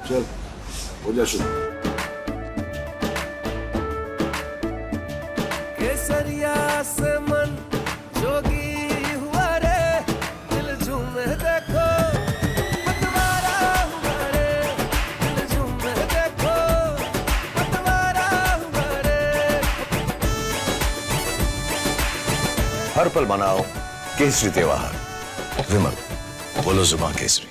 चल हो जा शुरू। केसरिया से मन जोगी हुआ रे, दिल झूमे देखो पतवारा हुआ रे, दिल झूमे देखो पतवारा हुआ रे। हर पल मनाओ केसरी त्योहार। विमल बोलो जुबान Kesari.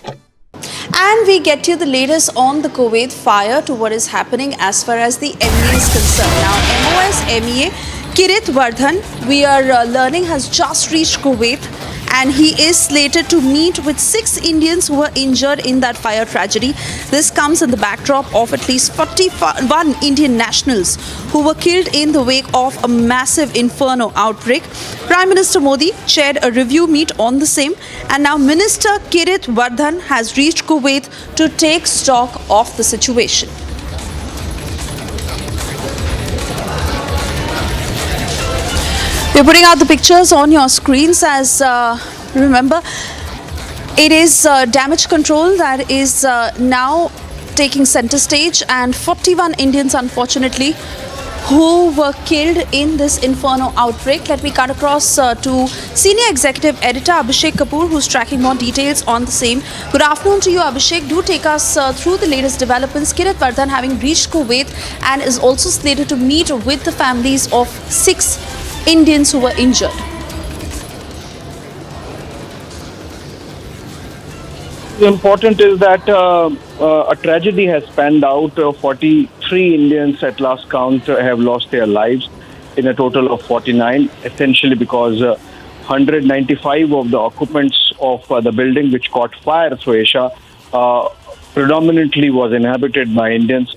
And we get you the latest on the Kuwait fire to what is happening as far as the MEA is concerned. Now, MOS MEA Kirti Vardhan, we are learning, has just reached Kuwait, and he is slated to meet with 6 Indians who were injured in that fire tragedy. This comes in the backdrop of at least 41 Indian nationals who were killed in the wake of a massive inferno outbreak. Prime Minister Modi chaired a review meet on the same, and now Minister Kirti Vardhan has reached Kuwait to take stock of the situation. We're putting out the pictures on your screens as remember, it is damage control that is now taking center stage, and 41 Indians unfortunately who were killed in this inferno outbreak. Let me cut across to Senior Executive Editor Abhishek Kapoor, who's tracking more details on the same. Good afternoon to you, Abhishek. Do take us through the latest developments. Kirti Vardhan having reached Kuwait and is also slated to meet with the families of 6 Indians who were injured. Important is that a tragedy has panned out. 43 Indians at last count have lost their lives in a total of 49, essentially because 195 of the occupants of the building which caught fire through Asia predominantly was inhabited by Indians,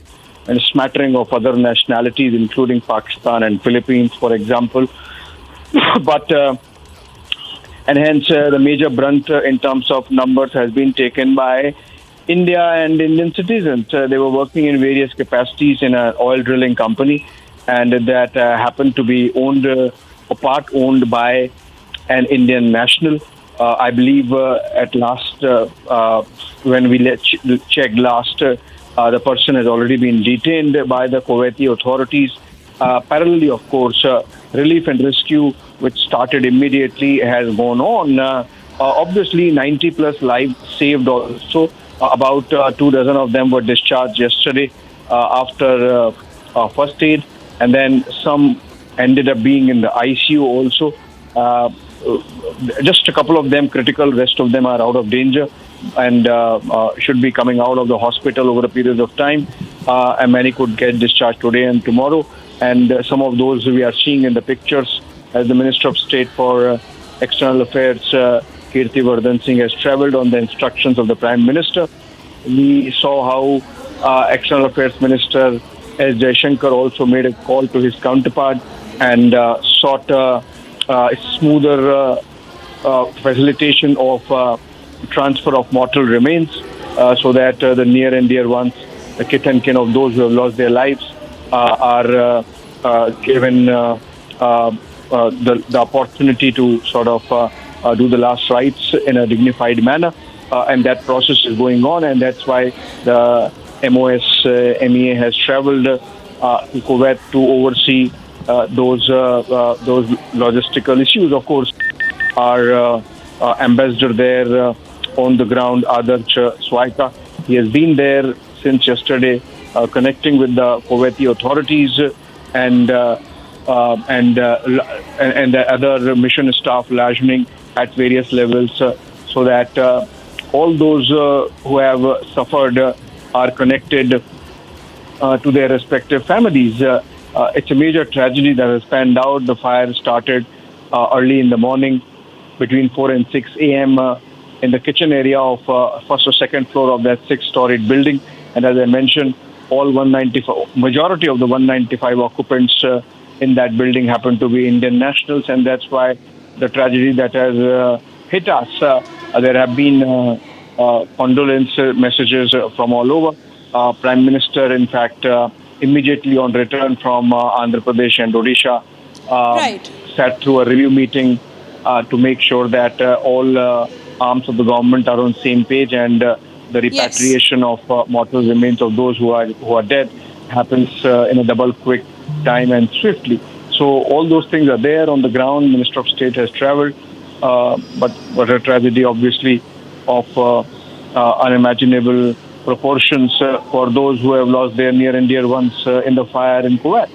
and a smattering of other nationalities including Pakistan and Philippines, for example. But and hence the major brunt in terms of numbers has been taken by India and Indian citizens. They were working in various capacities in an oil drilling company, and that happened to be owned, a part owned by an Indian national. I believe at last, when we checked last, the person has already been detained by the Kuwaiti authorities. Parallelly, of course, relief and rescue, which started immediately, has gone on. Obviously, 90 plus lives saved also. About 24 of them were discharged yesterday after first aid, and then some ended up being in the ICU also. Just a couple of them critical, rest of them are out of danger and should be coming out of the hospital over a period of time, and many could get discharged today and tomorrow. And some of those we are seeing in the pictures as the Minister of State for External Affairs, Kirti Vardhan Singh, has travelled on the instructions of the Prime Minister. We saw how External Affairs Minister S. Jaishankar also made a call to his counterpart and sought a smoother facilitation of transfer of mortal remains so that the near and dear ones, the kith and kin of those who have lost their lives, are given the opportunity to sort of do the last rites in a dignified manner. And that process is going on, and that's why the MOS MEA has travelled to Kuwait to oversee those logistical issues. Of course, our ambassador there on the ground, Adarsh Swaika, he has been there since yesterday, connecting with the Kuwaiti authorities and the other mission staff liaising at various levels, so that all those who have suffered are connected to their respective families. It's a major tragedy that has panned out. The fire started early in the morning between 4 and 6 a.m. In the kitchen area of first or second floor of that 6-storied building. And as I mentioned, majority of the 195 occupants in that building happen to be Indian nationals, and that's why the tragedy that has hit us. There have been condolence messages from all over. Prime Minister, in fact, immediately on return from Andhra Pradesh and Odisha, sat through a review meeting to make sure that all arms of the government are on the same page, and the repatriation of mortal remains of those who are dead happens in a double quick time and swiftly. So all those things are there on the ground. Minister of State has travelled, but what a tragedy, obviously, of unimaginable proportions for those who have lost their near and dear ones in the fire in Kuwait.